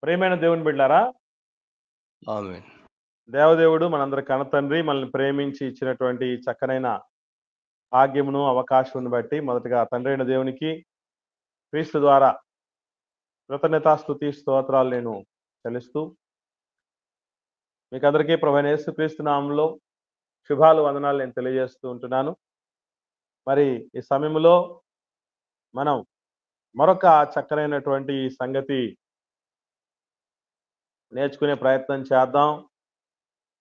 ప్రియమైన దేవుని బిడ్డారా, ఆమేన్. దేవదేవుడు మనందరి కనతండ్రి మనల్ని ప్రేమించి ఇచ్చినటువంటి ఈ చక్కనైన భాగ్యమును అవకాశమును బట్టి మొదటగా తండ్రి అయిన దేవునికి క్రీస్తు ద్వారా కృతజ్ఞతాస్తుతి స్తోత్రాలు నేను చెల్లిస్తూ మీకు అందరికీ ప్రభువైన యేసుక్రీస్తు నామములో శుభాలు వందనాలు నేను తెలియజేస్తూ ఉంటున్నాను. మరి ఈ సమయంలో మనం మరొక చక్కనైనటువంటి ఈ సంగతి నేర్చుకునే ప్రయత్నం చేద్దాం.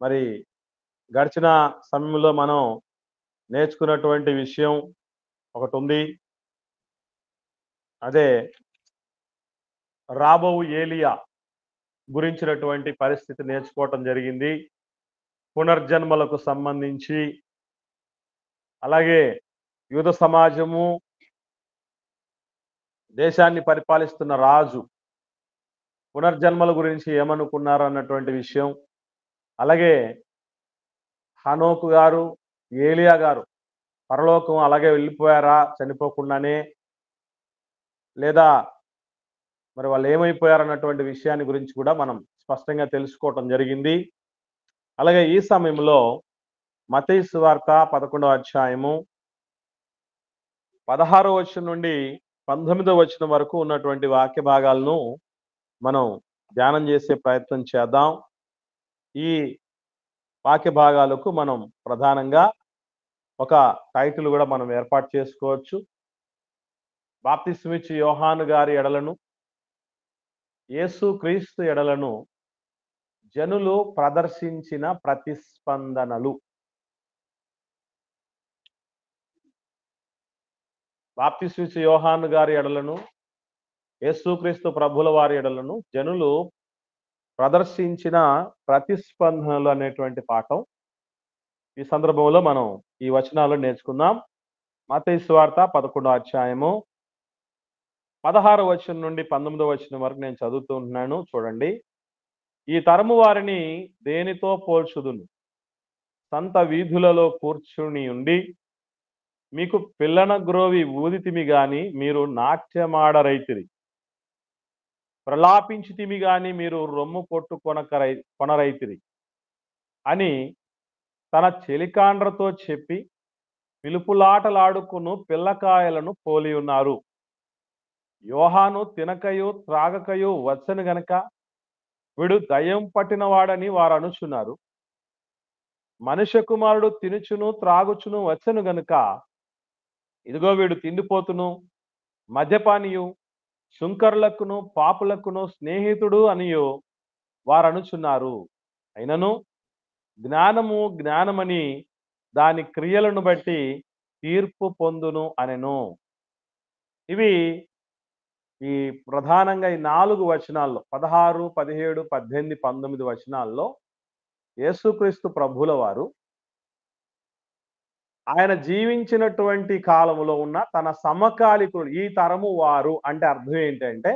మరి గడిచిన సమయంలో మనం నేర్చుకున్నటువంటి విషయం ఒకటి ఉంది. అదే రాబో ఏలియా గురించినటువంటి పరిస్థితి నేర్చుకోవటం జరిగింది. పునర్జన్మలకు సంబంధించి, అలాగే యూద సమాజము, దేశాన్ని పరిపాలిస్తున్న రాజు పునర్జన్మల గురించి ఏమనుకున్నారు అన్నటువంటి విషయం, అలాగే హనోకు గారు, ఏలియా గారు పరలోకం అలాగే వెళ్ళిపోయారా చనిపోకుండానే, లేదా మరి వాళ్ళు ఏమైపోయారు అన్నటువంటి విషయాన్ని గురించి కూడా మనం స్పష్టంగా తెలుసుకోవటం జరిగింది. అలాగే ఈ సమయంలో మత్తయి సువార్త 11వ అధ్యాయము 16వ వచనం నుండి 19వ వచనం వరకు ఉన్నటువంటి వాక్య భాగాలను మనం ధ్యానం చేసే ప్రయత్నం చేద్దాం. ఈ వాక్య భాగాలకు మనం ప్రధానంగా ఒక టైటిల్ కూడా మనం ఏర్పాటు చేసుకోవచ్చు. బాప్తిస్మిచ్చి యోహాను గారి ఎడలను, యేసు క్రీస్తు ఎడలను జనులు ప్రదర్శించిన ప్రతిస్పందనలు. బాప్తిస్మిచ్చి యోహాను గారి ఎడలను, యేసుక్రీస్తు ప్రభుల వారి ఎడలను జనులు ప్రదర్శించిన ప్రతిస్పందనలు అనేటువంటి పాఠం ఈ సందర్భంలో మనం ఈ వచనాలు నేర్చుకుందాం. మత్తయి సువార్త 11వ అధ్యాయము 16వ వచనం నుండి 19వ వచనం వరకు నేను చదువుతూ ఉంటున్నాను. చూడండి. ఈ తరము వారిని దేనితో పోల్చుదును? సంత వీధులలో కూర్చుని ఉండి మీకు పిల్లన గ్రోవి ఊదితిమి గాని మీరు నాట్యమాడరైతిరి, ప్రలాపించితిమి గాని మీరు రొమ్ము కొనరైతిరి అని తన చెలికాండ్రతో చెప్పి పిలుపులాటలాడుకును పిల్లకాయలను పోలి ఉన్నారు. యోహాను తినకయు త్రాగకయు వచ్చను గనక వీడు దయ్యం పట్టిన వాడని వారు అనుచున్నారు. మనుష్య కుమారుడు తినుచును త్రాగుచును వచ్చను గనుక ఇదిగో వీడు తిండిపోతును మద్యపానియు శుంకరులకును పాపులకును స్నేహితుడు అనియో వారు అనుచున్నారు. అయినను జ్ఞానము జ్ఞానమని దాని క్రియలను బట్టి తీర్పు పొందును అనెను. ఇవి ఈ ప్రధానంగా ఈ 4 వచనాల్లో 16, 17, 18, 19 వచనాల్లో యేసుక్రీస్తు ప్రభుల వారు ఆయన జీవించినటువంటి కాలములో ఉన్న తన సమకాలికులు, ఈ తరము వారు అంటే అర్థం ఏంటంటే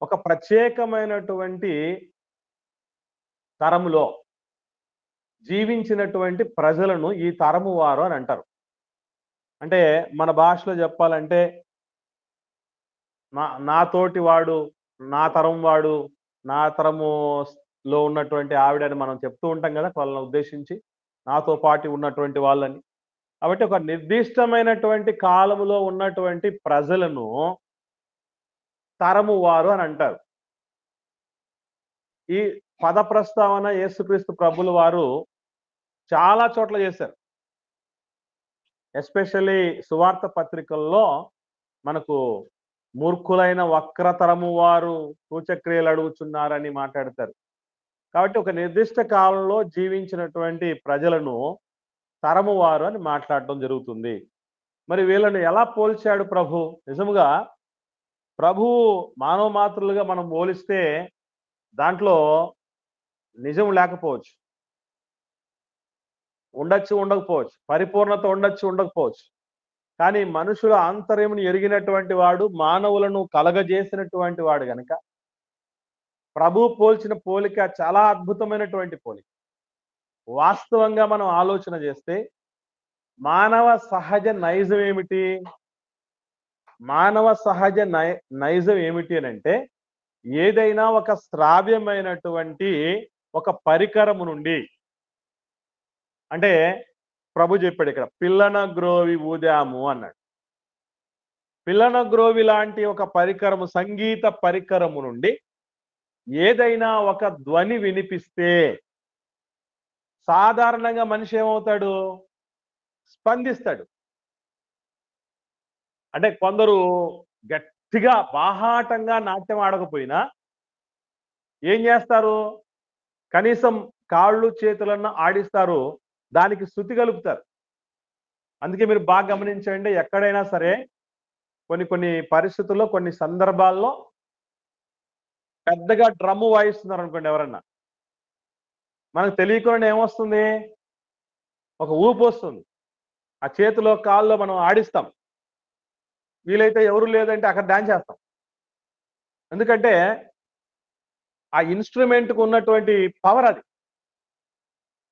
ఒక ప్రత్యేకమైనటువంటి తరములో జీవించినటువంటి ప్రజలను ఈ తరము వారు అని అంటారు. అంటే మన భాషలో చెప్పాలంటే నాతోటి వాడు, నా తరం వాడు, నా తరములో ఉన్నటువంటి ఆవిడని మనం చెప్తూ ఉంటాం కదా వాళ్ళని ఉద్దేశించి, నాతో పాటు ఉన్నటువంటి వాళ్ళని. కాబట్టి ఒక నిర్దిష్టమైనటువంటి కాలములో ఉన్నటువంటి ప్రజలను తరము వారు అని అంటారు. ఈ పద ప్రస్తావన యేసుక్రీస్తు ప్రభుల వారు చాలా చోట్ల చేశారు. ఎస్పెషల్లీ సువార్త పత్రికల్లో మనకు మూర్ఖులైన వక్రతరము వారు సూచక్రియలు అడుగుచున్నారని మాట్లాడతారు. కాబట్టి ఒక నిర్దిష్ట కాలంలో జీవించినటువంటి ప్రజలను తరము వారు అని మాట్లాడటం జరుగుతుంది. మరి వీళ్ళని ఎలా పోల్చాడు ప్రభు? నిజముగా ప్రభువు మానవ మాతృలుగా మనం పోలిస్తే దాంట్లో నిజం లేకపోవచ్చు, ఉండొచ్చు ఉండకపోవచ్చు, పరిపూర్ణత ఉండొచ్చు ఉండకపోవచ్చు. కానీ మనుషుల ఆంతర్యమును ఎరిగినటువంటి వాడు, మానవులను కలగజేసినటువంటి వాడు గనక ప్రభు పోల్చిన పోలిక చాలా అద్భుతమైనటువంటి పోలిక. వాస్తవంగా మనం ఆలోచన చేస్తే మానవ సహజ నైజం ఏమిటి? మానవ సహజ నైజం ఏమిటి అని అంటే ఏదైనా ఒక శ్రావ్యమైనటువంటి ఒక పరికరము నుండి, అంటే ప్రభు చెప్పాడు ఇక్కడ పిల్లన గ్రోవి ఊదాము అన్నాడు. పిల్లన గ్రోవి లాంటి ఒక పరికరము, సంగీత పరికరము నుండి ఏదైనా ఒక ధ్వని వినిపిస్తే సాధారణంగా మనిషి ఏమవుతాడు? స్పందిస్తాడు. అంటే కొందరు గట్టిగా బాహాటంగా నాట్యం ఆడకపోయినా ఏం చేస్తారు? కనీసం కాళ్ళు చేతులన్నా ఆడిస్తారు, దానికి శృతి కలుపుతారు. అందుకే మీరు బాగా గమనించండి, ఎక్కడైనా సరే కొన్ని కొన్ని పరిస్థితుల్లో, కొన్ని సందర్భాల్లో పెద్దగా డ్రమ్ము వాయిస్తున్నారు అనుకోండి ఎవరన్నా, మనకు తెలియకుండా ఏమొస్తుంది? ఒక ఊపు వస్తుంది. ఆ చేతిలో కాల్లో మనం ఆడిస్తాం. వీలైతే ఎవరు లేదంటే అక్కడ డాన్స్ చేస్తాం. ఎందుకంటే ఆ ఇన్స్ట్రుమెంట్‌కు ఉన్నటువంటి పవర్ అది.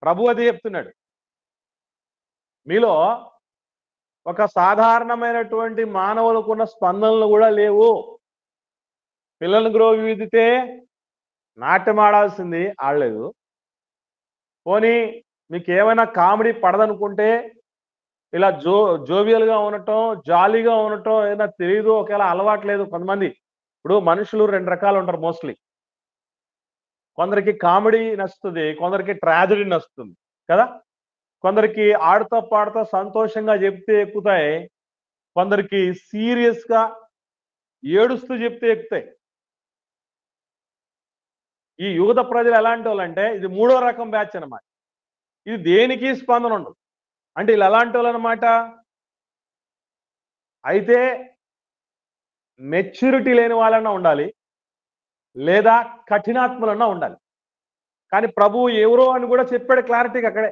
ప్రభు అది చెప్తున్నాడు. మీలో ఒక సాధారణమైనటువంటి మానవులకున్న స్పందనలు కూడా లేవు. పిల్లలను గ్రోవి ఊదితే నాట్యం ఆడాల్సింది ఆడలేదు. పోనీ మీకేమైనా కామెడీ పడదనుకుంటే ఇలా జోవియల్‌గా ఉండటం, జాలీగా ఉండటం ఏదైనా తెలీదు, ఒకేలా అలవాటు లేదు కొంతమంది. ఇప్పుడు మనుషులు 2 రకాలు ఉంటారు మోస్ట్‌లీ. కొందరికి కామెడీ నచ్చుతుంది, కొందరికి ట్రాజెడీ నచ్చుతుంది కదా! కొందరికి ఆడుతా పాడుతా సంతోషంగా చెప్తే ఎక్కుతాయి, కొందరికి సీరియస్‌గా ఏడుస్తూ చెప్తే ఎక్కుతాయి. ఈ యువత ప్రజలు ఎలాంటోళ్ళంటే ఇది మూడో రకం బ్యాచ్ అన్నమాట. ఇది దేనికి స్పందన ఉండదు. అంటే వీళ్ళు ఎలాంటోళ్ళన్నమాట? అయితే మెచ్యూరిటీ లేని వాళ్ళన్నా ఉండాలి, లేదా కఠినాత్ములన్నా ఉండాలి. కానీ ప్రభువు ఎవరో అని కూడా చెప్పాడు క్లారిటీగా అక్కడే.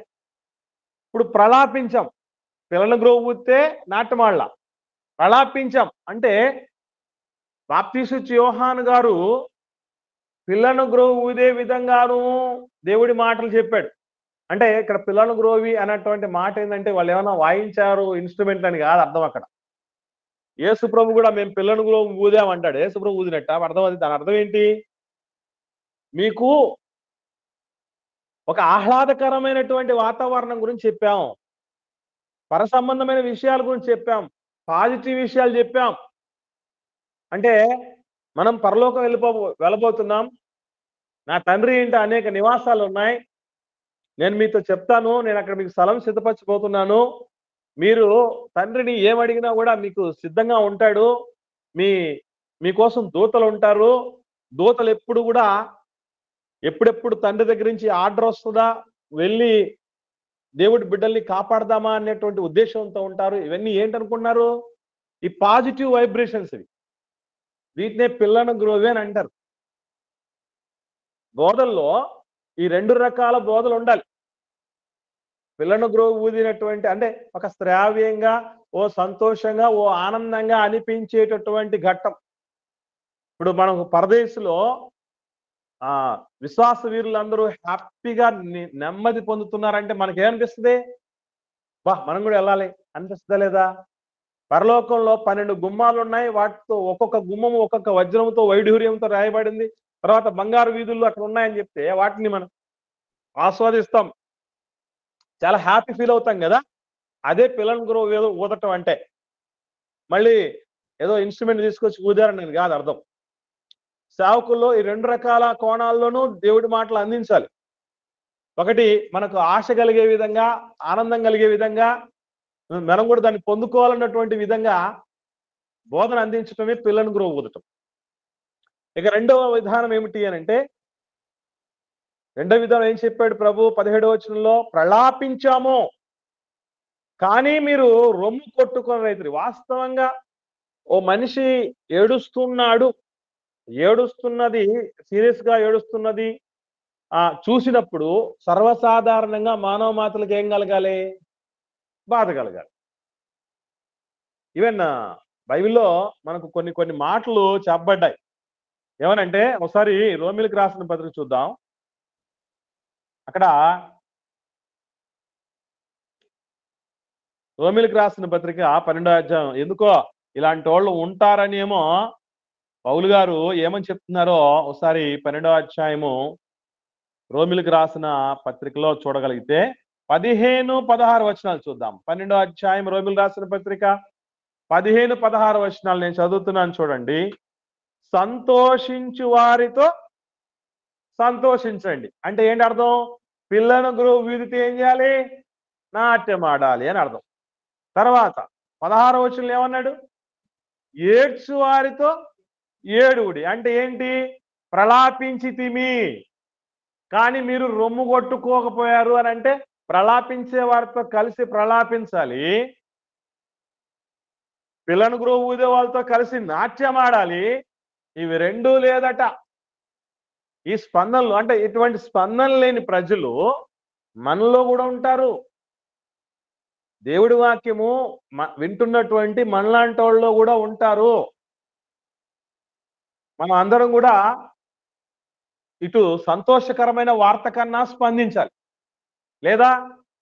ఇప్పుడు ప్రలాపించాం, పిల్లలను గ్రోవుతే నాట్యమాడలా, ప్రలాపించాం అంటే బాప్తీసు యోహాను గారు పిల్లను గ్రోవి ఊదే విధంగాను దేవుడి మాటలు చెప్పాడు. అంటే ఇక్కడ పిల్లను గ్రోవి అన్నటువంటి మాట ఏంటంటే వాళ్ళు ఏమైనా వాయించారు ఇన్స్ట్రుమెంట్ అని కాదు అర్థం అక్కడ. యేసు ప్రభు కూడా మేము పిల్లను గ్రోవి ఊదామంటాడు. యేసు ప్రభు ఊదినట్ట అర్థం, అది దాని అర్థం ఏంటి? మీకు ఒక ఆహ్లాదకరమైనటువంటి వాతావరణం గురించి చెప్పాం, పర సంబంధమైన విషయాల గురించి చెప్పాం, పాజిటివ్ విషయాలు చెప్పాం. అంటే మనం పరలోకం వెళ్ళబోతున్నాం, నా తండ్రి ఇంట అనేక నివాసాలు ఉన్నాయి, నేను మీతో చెప్తాను, నేను అక్కడ మీకు స్థలం సిద్ధపరచబోతున్నాను, మీరు తండ్రిని ఏమడిగినా కూడా మీకు సిద్ధంగా ఉంటాడు, మీకోసం దూతలు ఉంటారు, దూతలు ఎప్పుడు కూడా ఎప్పుడెప్పుడు తండ్రి దగ్గర నుంచి ఆర్డర్ వస్తుందా, వెళ్ళి దేవుడి బిడ్డల్ని కాపాడదామా అనేటువంటి ఉద్దేశంతో ఉంటారు. ఇవన్నీ ఏంటనుకున్నారు? ఈ పాజిటివ్ వైబ్రేషన్స్ ఇవి. వీటినే పిల్లను గ్రోవి అని అంటారు. బోధల్లో ఈ 2 రకాల బోధలు ఉండాలి. పిల్లను గ్రోవి ఊదినటువంటి అంటే ఒక శ్రావ్యంగా, ఓ సంతోషంగా, ఓ ఆనందంగా అనిపించేటటువంటి ఘట్టం. ఇప్పుడు మనం పరదేశంలో విశ్వాస వీరులందరూ హ్యాపీగా నెమ్మది పొందుతున్నారంటే మనకేమనిపిస్తుంది? మనం కూడా వెళ్ళాలి అనిపిస్తుందా లేదా? పరలోకంలో 12 గుమ్మాలు ఉన్నాయి, వాటితో ఒక్కొక్క గుమ్మము ఒక్కొక్క వజ్రంతో వైఢూర్యంతో రాయబడింది, తర్వాత బంగారు వీధుల్లో అక్కడ ఉన్నాయని చెప్తే వాటిని మనం ఆస్వాదిస్తాం, చాలా హ్యాపీ ఫీల్ అవుతాం కదా. అదే పిల్లల గ్రోవి ఊదటం అంటే. మళ్ళీ ఏదో ఇన్స్ట్రుమెంట్ తీసుకొచ్చి ఊదారని కాదు అర్థం. సేవకుల్లో ఈ 2 రకాల కోణాల్లోనూ దేవుడి మాటలు అందించాలి. ఒకటి మనకు ఆశ కలిగే విధంగా, ఆనందం కలిగే విధంగా, మనం కూడా దాన్ని పొందుకోవాలన్నటువంటి విధంగా బోధన అందించటమే పిల్లను గ్రోవి ఊదటం. ఇక రెండవ విధానం ఏమిటి అని అంటే, రెండవ విధానం ఏం చెప్పాడు ప్రభు 17వ వచనంలో? ప్రలాపించాము కానీ మీరు రొమ్ము కొట్టుకొని రైతులు. వాస్తవంగా ఓ మనిషి ఏడుస్తున్నది సీరియస్ గా ఏడుస్తున్నది చూసినప్పుడు సర్వసాధారణంగా మానవ మాతలకు ఏం కలగాలి? బాధ కలగాలి. ఈవెన్ బైబిల్లో మనకు కొన్ని కొన్ని మాటలు చెప్పబడ్డాయి. ఏమనంటే ఒకసారి రోమిలకు రాసిన పత్రిక చూద్దాం. అక్కడ రోమిలకు రాసిన పత్రిక 12వ అధ్యాయం. ఎందుకో ఇలాంటి వాళ్ళు ఉంటారని ఏమో పౌలు గారు ఏమని చెప్తున్నారో ఒకసారి 12వ అధ్యాయము రోమిలకు రాసిన పత్రికలో చూడగలిగితే 15-16 వచనాలు చూద్దాం. 12వ అధ్యాయం రోమిలకు రాసిన పత్రిక 15-16 వచనాలు నేను చదువుతున్నాను చూడండి. సంతోషించు వారితో సంతోషించండి అంటే ఏంటి అర్థం? పిల్లను గురువు వీధితో ఏం చేయాలి? నాట్యం ఆడాలి అని అర్థం. తర్వాత 16వ వచనంలో ఏమన్నాడు? ఏడ్చు వారితో ఏడుగుడి అంటే ఏంటి? ప్రలాపించి తిమి కానీ మీరు రొమ్ము కొట్టుకోకపోయారు అని అంటే ప్రలాపించే వారితో కలిసి ప్రలాపించాలి. పిల్లను గురువు ఊదే వాళ్ళతో కలిసి నాట్యం ఆడాలి. ఇవి రెండూ లేదట. ఈ స్పందనలు అంటే ఇటువంటి స్పందన లేని ప్రజలు మనలో కూడా ఉంటారు. దేవుడి వాక్యము వింటున్నటువంటి మనలాంటి వాళ్ళు కూడా ఉంటారు. మనం అందరం కూడా ఇటు సంతోషకరమైన వార్త కన్నా స్పందించాలి, లేదా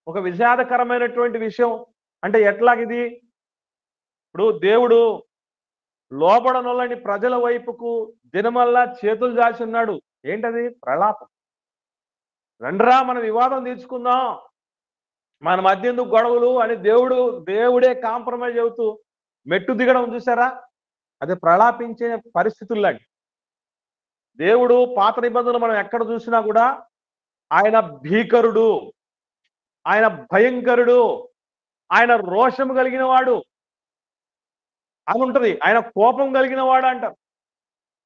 ఒక విషాదకరమైనటువంటి విషయం అంటే ఎట్లాగిది? ఇప్పుడు దేవుడు లోబడనొల్లని ప్రజల వైపుకు దినమల్లా చేతులు చాచి ఉన్నాడు. ఏంటది? ప్రలాపం. రండ్రా మన వివాదం తీర్చుకుందాం, మన మధ్య ఎందుకు గొడవలు అని దేవుడే కాంప్రమైజ్ అవుతూ మెట్టు దిగడం చూసారా? అదే ప్రలాపించే పరిస్థితుల్లాంటి. దేవుడు పాత నిబంధనలు మనం ఎక్కడ చూసినా కూడా ఆయన భీకరుడు, ఆయన భయంకరుడు, ఆయన రోషము కలిగిన వాడు అని ఉంటది. ఆయన కోపం కలిగిన వాడు అంటారు,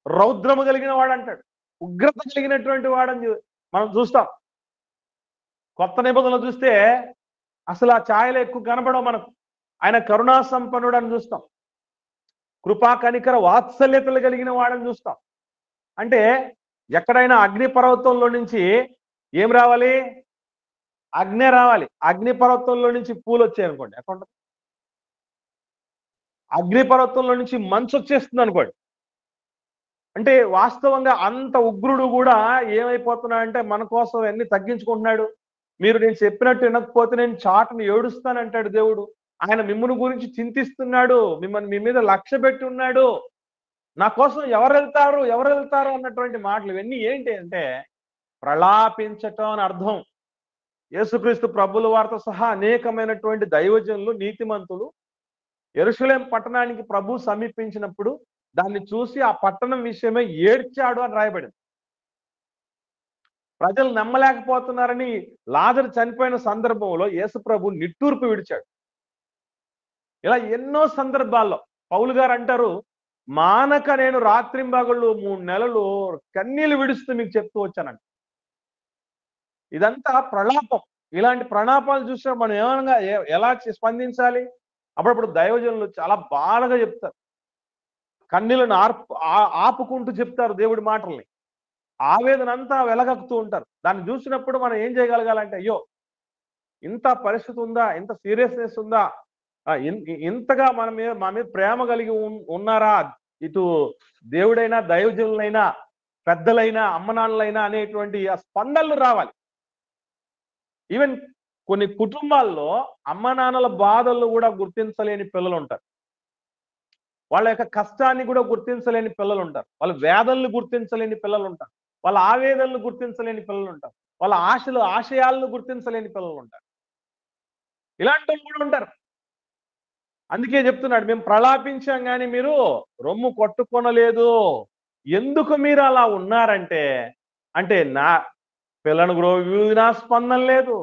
రౌద్రము కలిగిన వాడు అంటాడు, ఉగ్రత కలిగినటువంటి వాడని మనం చూస్తాం. కొత్త నిబంధనలు చూస్తే అసలు ఆ ఛాయలు ఎక్కువ కనబడవు మనకు. ఆయన కరుణా సంపన్నుడు అని చూస్తాం, కృపా కనికర వాత్సల్యతలు కలిగిన వాడని చూస్తాం. అంటే ఎక్కడైనా అగ్ని పర్వతంలో నుంచి ఏం రావాలి? అగ్ని రావాలి. అగ్ని పర్వతంలో నుంచి పూలు వచ్చాయి అనుకోండి, ఎక్కడ ఉంటుంది? అగ్ని పర్వతంలో నుంచి మంచు వచ్చేస్తుంది అనుకోండి. అంటే వాస్తవంగా అంత ఉగ్రుడు కూడా ఏమైపోతున్నాడంటే మన కోసం అన్ని తగ్గించుకుంటున్నాడు. మీరు నేను చెప్పినట్టు వినకపోతే నేను చాటును ఏడుస్తానంటాడు దేవుడు. ఆయన మిమ్మల్ని గురించి చింతిస్తున్నాడు, మిమ్మల్ని మీ మీద లక్ష్య పెట్టి ఉన్నాడు. నా కోసం ఎవరు వెళ్తారు అన్నటువంటి మాటలు ఇవన్నీ ఏంటి అంటే ప్రలాపించటం అని అర్థం. యేసుక్రీస్తు ప్రభుల వారితో సహా అనేకమైనటువంటి దైవజనులు, నీతిమంతులు యెరూషలేం పట్టణానికి ప్రభు సమీపించినప్పుడు దాన్ని చూసి ఆ పట్టణం విషయమే ఏడ్చాడు అని రాయబడింది. ప్రజలు నమ్మలేకపోతున్నారని లాజరు చనిపోయిన సందర్భంలో యేసు ప్రభు నిట్టూర్పు విడిచాడు. ఇలా ఎన్నో సందర్భాల్లో పౌలు గారు అంటారు, మానక నేను రాత్రింబగళ్ళు 3 నెలలు కన్నీళ్లు విడుస్తూ మీకు చెప్తూ వచ్చానంట. ఇదంతా ప్రలాపం. ఇలాంటి ప్రణాపాలు చూస్తే మనం ఏమనగా ఎలా స్పందించాలి? అప్పుడప్పుడు దైవజనులు చాలా బాధగా చెప్తారు, కన్నీళ్ళను ఆపుకుంటూ చెప్తారు దేవుడి మాటల్ని, ఆవేదన అంతా వెలగక్కుతూ ఉంటారు. దాన్ని చూసినప్పుడు మనం ఏం చేయగలగాలంటే, అయ్యో ఇంత పరిస్థితి ఉందా, ఇంత సీరియస్నెస్ ఉందా, ఇంతగా మా మీద ప్రేమ కలిగి ఉన్నారా ఇటు దేవుడైనా దైవజనులైనా పెద్దలైనా అమ్మనాన్నలైనా అనేటువంటి ఆ స్పందనలు రావాలి. ఈవెన్ కొన్ని కుటుంబాల్లో అమ్మ నాన్నల బాధలు కూడా గుర్తించలేని పిల్లలు ఉంటారు, వాళ్ళ యొక్క కష్టాన్ని కూడా గుర్తించలేని పిల్లలు ఉంటారు, వాళ్ళ వేదనలు గుర్తించలేని పిల్లలు ఉంటారు, వాళ్ళ ఆవేదనలు గుర్తించలేని పిల్లలు ఉంటారు, వాళ్ళ ఆశయాలను గుర్తించలేని పిల్లలు ఉంటారు. ఇలాంటి వాళ్ళు కూడా ఉంటారు. అందుకే చెప్తున్నాడు, మేము ప్రలాపించాం కానీ మీరు రొమ్ము కొట్టుకొనలేదు. ఎందుకు మీరు అలా ఉన్నారంటే, అంటే నా పిల్లను గ్రోవినా స్పందన లేదు,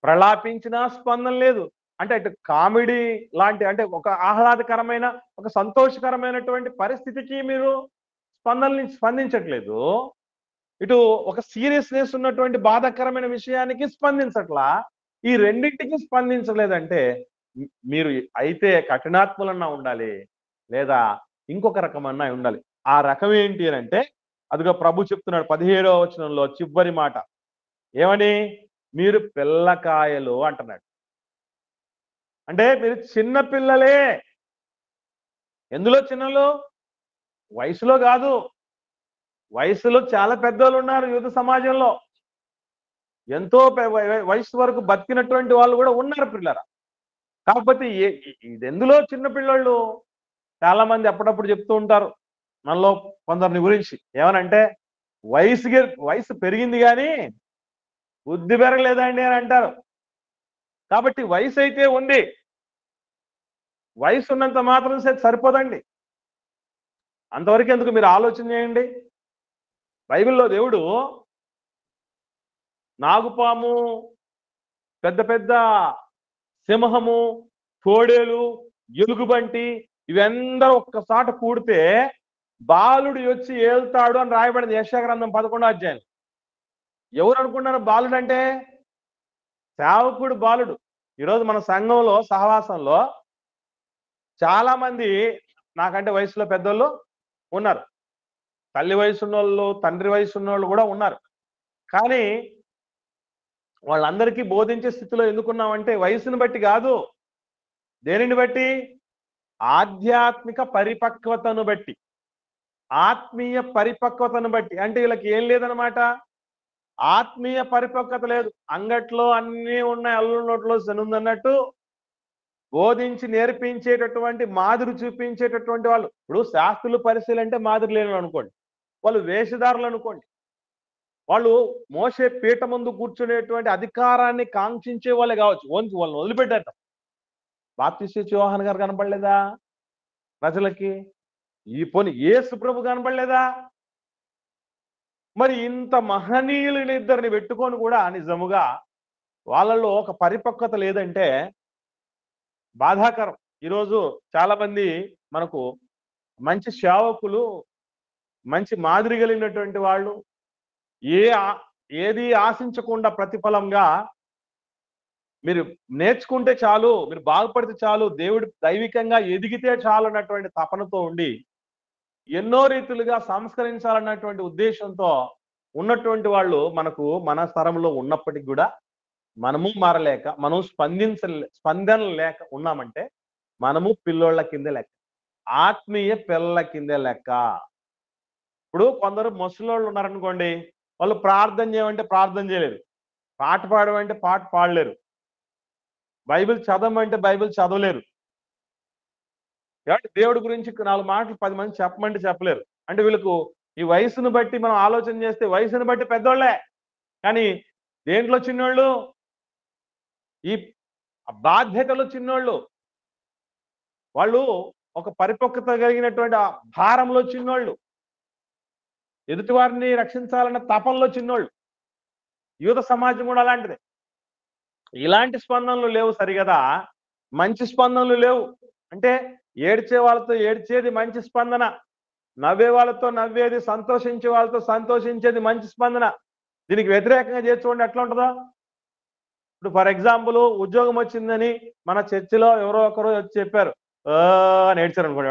ప్రలాపించినా స్పందన లేదు. అంటే అటు కామెడీ లాంటి అంటే ఒక ఆహ్లాదకరమైన ఒక సంతోషకరమైనటువంటి పరిస్థితికి మీరు స్పందించట్లేదు, ఇటు ఒక సీరియస్నెస్ ఉన్నటువంటి బాధాకరమైన విషయానికి స్పందించట్లా. ఈ రెండింటికి స్పందించలేదంటే మీరు అయితే కఠినాత్ములన్నా ఉండాలి, లేదా ఇంకొక రకమన్నా ఉండాలి. ఆ రకం ఏంటి అని అంటే అదిగో ప్రభు చెప్తున్నాడు 17వ వచనంలో చివరి మాట ఏమని? మీరు పిల్లకాయలు అంటున్నాడు. అంటే మీరు చిన్న పిల్లలే. ఎందులో చిన్నలు? వయసులో కాదు. వయసులో చాలా పెద్దోళ్ళు ఉన్నారు యూద సమాజంలో, ఎంతో వయసు వరకు బతికినటువంటి వాళ్ళు కూడా ఉన్నారు పిల్లరా. కాకపోతే ఇది ఎందులో చిన్న పిల్లలు? చాలా మంది అప్పుడప్పుడు చెప్తూ ఉంటారు, మనలో కొందరిని గురించి ఏమనంటే వయసు పెరిగింది కానీ బుద్ధి పెరగలేదండి అని అంటారు. కాబట్టి వయసు అయితే ఉంది, వయసు ఉన్నంత మాత్రం సరిపోదండి. అంతవరకు ఎందుకు మీరు ఆలోచన చేయండి. బైబిల్లో దేవుడు నాగుపాము, పెద్ద పెద్ద సింహము, తోడేలు, ఎలుగుబంటి ఇవందరూ ఒక్కసాట కూడితే బాలుడు వచ్చి ఏళ్తాడు అని రాయబడింది యెషయా గ్రంథం 11వ అధ్యాయం. ఎవరు అనుకున్నారు బాలుడు అంటే? సేవకుడు బాలుడు. ఈరోజు మన సంఘంలో సహవాసంలో చాలా మంది నాకంటే వయసులో పెద్దోళ్ళు ఉన్నారు. తల్లి వయసు ఉన్నోళ్ళు, తండ్రి వయసు ఉన్నోళ్ళు కూడా ఉన్నారు. కానీ వాళ్ళందరికీ బోధించే స్థితిలో ఎందుకున్నామంటే వయసును బట్టి కాదు. దేనిని బట్టి? ఆధ్యాత్మిక పరిపక్వతను బట్టి, ఆత్మీయ పరిపక్వతను బట్టి. అంటే వీళ్ళకి ఏం లేదనమాట, ఆత్మీయ పరిపక్వత లేదు. అంగట్లో అన్నీ ఉన్నాయి, అల్లు నోట్లో శనుందన్నట్టు బోధించి నేర్పించేటటువంటి మాదిరి చూపించేటటువంటి వాళ్ళు. ఇప్పుడు శాస్త్రులు పరిశీలి అంటే మాదిరి లేని అనుకోండి, వాళ్ళు వేషధారులు అనుకోండి, వాళ్ళు మోసే పీట ముందు కూర్చునేటువంటి అధికారాన్ని కాంక్షించే వాళ్ళే కావచ్చు. వాళ్ళని వదిలిపెట్టారు. బాప్తిస్మ యోహాను గారు కనపడలేదా ప్రజలకి? ఈ పోని యేసు ప్రభు కనపడలేదా? మరి ఇంత మహనీయులని ఇద్దరిని పెట్టుకొని కూడా నిజముగా వాళ్ళలో ఒక పరిపక్వత లేదంటే బాధాకరం. ఈరోజు చాలా మంది మనకు మంచి సేవకులు, మంచి మాదిరి కలిగినటువంటి వాళ్ళు, ఏది ఆశించకుండా ప్రతిఫలంగా మీరు నేర్చుకుంటే చాలు, మీరు బాగుపడితే చాలు, దేవుడు దైవికంగా ఎదిగితే చాలు అన్నటువంటి తపనతో ఉండి ఎన్నో రీతులుగా సంస్కరించాలన్నటువంటి ఉద్దేశంతో ఉన్నటువంటి వాళ్ళు మనకు మన తరంలో ఉన్నప్పటికీ కూడా మనము మారలేక, మనం స్పందన లేక ఉన్నామంటే మనము పిల్లోళ్ళ కిందే లెక్క, ఆత్మీయ పిల్లల కిందే లెక్క. ఇప్పుడు కొందరు ముసలోళ్ళు ఉన్నారనుకోండి, వాళ్ళు ప్రార్థన చేయమంటే ప్రార్థన చేయలేరు, పాట పాడమంటే పాట పాడలేరు, బైబిల్ చదవమంటే బైబిల్ చదవలేరు. కాబట్టి దేవుడి గురించి 4 మాటలు 10 మంది చెప్పమంటే చెప్పలేరు. అంటే వీళ్ళకు ఈ వయసును బట్టి మనం ఆలోచన చేస్తే వయసును బట్టి పెద్దోళ్లే, కానీ దేంట్లో చిన్నోళ్ళు? ఈ బాధ్యతలు చిన్నోళ్ళు. వాళ్ళు ఒక పరిపక్వత కలిగినటువంటి ఆ భారంలో చిన్నోళ్ళు, ఎదుటి వారిని రక్షించాలన్న తపంలో చిన్నోళ్ళు. యూద సమాజం కూడా అలాంటిదే. ఇలాంటి స్పందనలు లేవు సరిగదా, మంచి స్పందనలు లేవు. అంటే ఏడ్చే వాళ్ళతో ఏడ్చేది మంచి స్పందన, నవ్వే వాళ్ళతో నవ్వేది, సంతోషించే వాళ్ళతో సంతోషించేది మంచి స్పందన. దీనికి వ్యతిరేకంగా చేసి చూడండి ఎట్లా ఉంటుందో. ఇప్పుడు ఫర్ ఎగ్జాంపుల్ ఉద్యోగం వచ్చిందని మన చర్చిలో ఎవరో ఒకరు వచ్చి చెప్పారు, అని ఏడ్చారు అనుకోండి,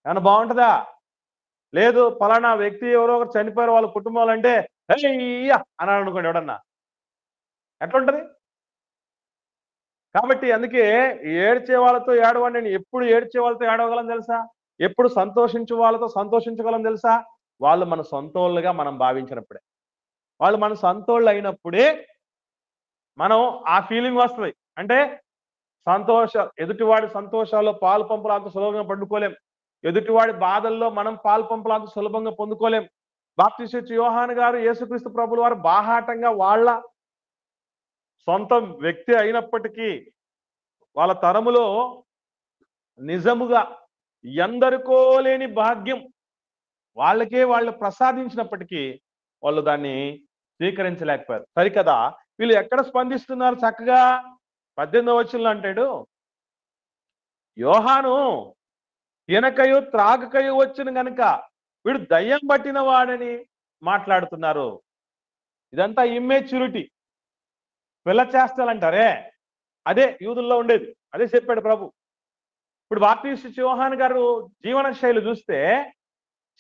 ఏమన్నా బాగుంటుందా? లేదు పలానా వ్యక్తి ఎవరో ఒకరు చనిపోయారు వాళ్ళ కుటుంబాలు అంటే అయ్యా అన్నాడు అనుకోండి, ఎవడన్నా ఎట్లుంటది? కాబట్టి అందుకే ఏడ్చే వాళ్ళతో ఏడవండి. నేను ఎప్పుడు ఏడ్చే వాళ్ళతో ఏడవగలం తెలుసా? ఎప్పుడు సంతోషించే వాళ్ళతో సంతోషించగలం తెలుసా? వాళ్ళు మన సొంతోళ్ళుగా మనం భావించినప్పుడే, వాళ్ళు మన సొంతోళ్ళు అయినప్పుడే మనం ఆ ఫీలింగ్ వస్తుంది. అంటే ఎదుటివాడి సంతోషాల్లో పాలు పంపులు అంత సులభంగా పండుకోలేం, ఎదుటివాడి బాధల్లో మనం పాలు పంపులు అంత సులభంగా పొందుకోలేం. బాప్తిస్మ యోహాను గారు యేసుక్రీస్తు ప్రభుల వారు బాహాటంగా వాళ్ళ సొంత వ్యక్తి అయినప్పటికీ వాళ్ళ తరములో నిజముగా ఎందరికో లేని భాగ్యం వాళ్ళకే వాళ్ళు ప్రసాదించినప్పటికీ వాళ్ళు దాన్ని స్వీకరించలేకపోయారు. సరికదా, వీళ్ళు ఎక్కడ స్పందిస్తున్నారు చక్కగా? 18వ వచనంలో అంటాడు, యోహాను తినకయు త్రాగకయు వచ్చును గనుక వీడు దయ్యం పట్టిన వాడని మాట్లాడుతున్నారు. ఇదంతా ఇమ్మెచ్యూరిటీ, పిల్ల చేస్తాలంటారే, అదే యూదుల్లో ఉండేది, అదే చెప్పాడు ప్రభు. ఇప్పుడు బాప్తిస్మ యోహాను గారు జీవన శైలి చూస్తే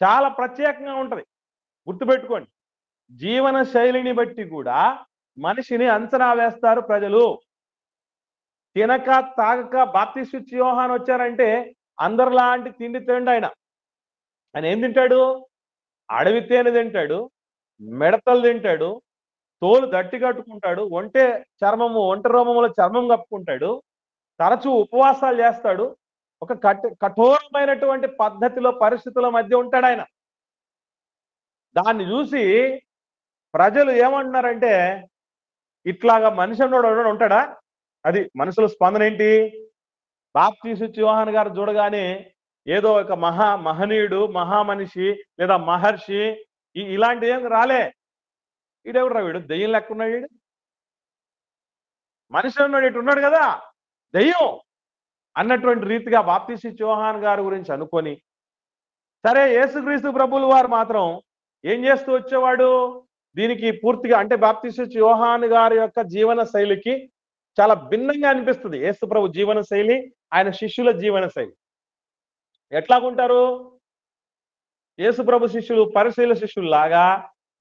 చాలా ప్రత్యేకంగా ఉంటది. గుర్తుపెట్టుకోండి, జీవన శైలిని బట్టి కూడా మనిషిని అంచనా వేస్తారు ప్రజలు. తినక తాగక బాప్తిస్మ యోహాను వచ్చారంటే అందరిలాంటి తిండి తిండి ఆయన ఏం తింటాడు? అడవి తేనె తింటాడు, మిడతలు తింటాడు, తోలు దట్టి కట్టుకుంటాడు, ఒంటి రోమములో చర్మం కప్పుకుంటాడు, తరచూ ఉపవాసాలు చేస్తాడు, ఒక కఠోరమైనటువంటి పద్ధతిలో పరిస్థితుల మధ్య ఉంటాడు ఆయన. దాన్ని చూసి ప్రజలు ఏమంటున్నారంటే, ఇట్లాగా మనిషి అన్నోడు ఉంటాడా? అది మనుషుల స్పందన ఏంటి? బాప్తీసు యోహాను గారు చూడగానే ఏదో ఒక మహనీయుడు, మహామనిషి లేదా మహర్షి ఇలాంటి ఏం రాలే. వీడెవడురా వీడు? దెయ్యం లెక్క ఉన్నాడు వీడు. మనిషి అన్నాడు ఇటు ఉన్నాడు కదా, దెయ్యం అన్నటువంటి రీతిగా బాప్తీసు యోహాను గారి గురించి అనుకొని, సరే యేసుక్రీస్తు ప్రభువుల వారు మాత్రం ఏం చేస్తూ వచ్చేవాడు? దీనికి పూర్తిగా అంటే బాప్తీసు యోహాను గారి యొక్క జీవన శైలికి చాలా భిన్నంగా అనిపిస్తుంది యేసు ప్రభు జీవన శైలి, ఆయన శిష్యుల జీవన శైలి. ఎట్లాగుంటారు? యేసు ప్రభు శిష్యులు పరిశీల శిష్యుల్లాగా,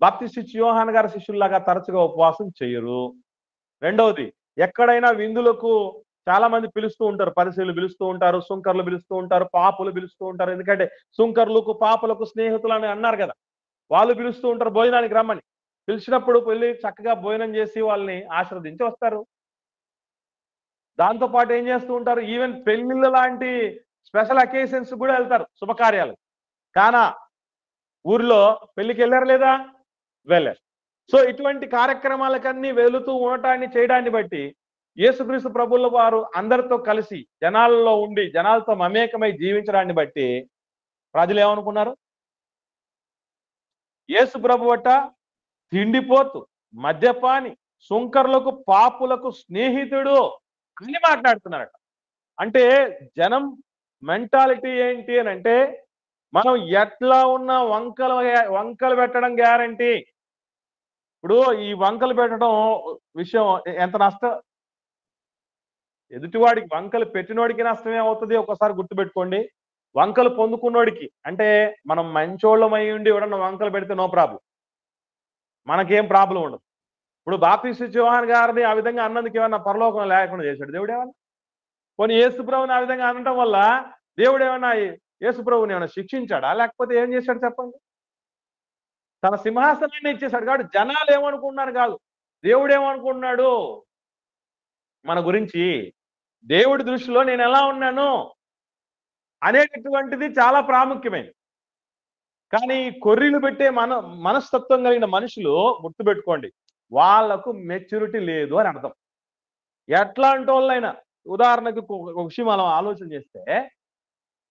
బాప్తీసు యోహాను గారి శిష్యుల్లాగా తరచుగా ఉపవాసం చేయరు. రెండవది, ఎక్కడైనా విందులకు చాలా మంది పిలుస్తూ ఉంటారు. పరిశీలు పిలుస్తూ ఉంటారు, సుంకర్లు పిలుస్తూ ఉంటారు, పాపులు పిలుస్తూ ఉంటారు. ఎందుకంటే సుంకర్లకు పాపులకు స్నేహితులు అని అన్నారు కదా, వాళ్ళు పిలుస్తూ ఉంటారు భోజనానికి రమ్మని. పిలిచినప్పుడు వెళ్ళి చక్కగా భోజనం చేసి వాళ్ళని ఆశీర్వదించి వస్తారు. దాంతో పాటు ఏం చేస్తూ ఉంటారు? ఈవెన్ పెళ్లిళ్ళ లాంటి స్పెషల్ అకేషన్స్ కూడా వెళ్తారు, శుభకార్యాలు. కానా ఊర్లో పెళ్లికి వెళ్ళారు లేదా? వెళ్ళారు. సో ఇటువంటి కార్యక్రమాలకన్నీ వెళుతూ ఉండటాన్ని చేయడాన్ని బట్టి యేసుక్రీస్తు ప్రభువుల వారు అందరితో కలిసి జనాలలో ఉండి జనాలతో మమేకమై జీవించడాన్ని బట్టి ప్రజలు ఏమనుకున్నారు? యేసు ప్రభువట తిండిపోతు, మద్యపాని, సుంకర్లకు పాపులకు స్నేహితుడు అని మాట్లాడుతున్నారట. అంటే జనం మెంటాలిటీ ఏంటి అని అంటే, మనం ఎట్లా ఉన్న వంకలు పెట్టడం గ్యారంటీ. ఇప్పుడు ఈ వంకలు పెట్టడం విషయం ఎంత నష్టం, ఎదుటివాడికి వంకలు పెట్టినోడికి నష్టమే అవుతుంది. ఒకసారి గుర్తుపెట్టుకోండి. వంకలు పొందుకున్నోడికి అంటే మనం మంచోళ్ళమై ఉండి ఎవడన్నా వంకలు పెడితే నో ప్రాబ్లం, మనకేం ప్రాబ్లం ఉండదు. ఇప్పుడు బాప్తీసు యోహాను గారిని ఆ విధంగా అన్నందుకు ఏమన్నా పరలోకం లేకుండా చేశాడు దేవుడు ఏమన్నా? పోనీ యేసు ప్రభువుని ఆ విధంగా అనడం వల్ల దేవుడు ఏమన్నా యేసు ప్రభువుని ఏమైనా శిక్షించాడా? లేకపోతే ఏం చేశాడు చెప్పండి? తన సింహాసనాన్ని ఇచ్చేశాడు. కాబట్టి జనాలు ఏమనుకుంటున్నారు కాదు, దేవుడు ఏమనుకుంటున్నాడు మన గురించి, దేవుడి దృష్టిలో నేను ఎలా ఉన్నాను అనేటటువంటిది చాలా ప్రాముఖ్యమైనది. కానీ కొర్రీలు పెట్టే మనస్తత్వం కలిగిన మనుషులు గుర్తుపెట్టుకోండి, వాళ్లకు మెచ్యూరిటీ లేదు అని అర్థం. ఎట్లాంటి వాళ్ళైనా ఉదాహరణకు ఒక విషయం మనం ఆలోచన చేస్తే,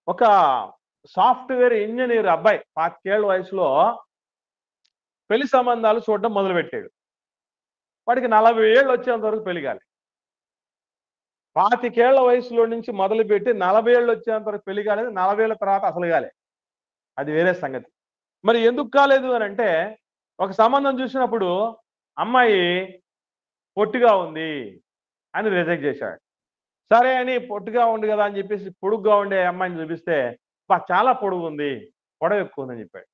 ఒక సాఫ్ట్వేర్ ఇంజనీర్ అబ్బాయి 25 ఏళ్ల వయసులో పెళ్లి సంబంధాలు చూడడం మొదలుపెట్టాడు. వాడికి 40 ఏళ్ళు వచ్చేంత వరకు పెళ్లి కాలే. 25 ఏళ్ల వయసులో నుంచి మొదలుపెట్టి 40 ఏళ్ళు వచ్చేంత వరకు పెళ్లి కాలేదు. 40 ఏళ్ల తర్వాత అసలు కాలే, అది వేరే సంగతి. మరి ఎందుకు కాలేదు అని అంటే, ఒక సంబంధం చూసినప్పుడు అమ్మాయి పొట్టిగా ఉంది అని రిజెక్ట్ చేశాడు. సరే అని పొట్టిగా ఉంది కదా అని చెప్పేసి పొడుగ్గా ఉండే అమ్మాయిని చూపిస్తే, చాలా పొడుగు ఉంది, పొడవు ఎక్కువ ఉందని చెప్పాడు.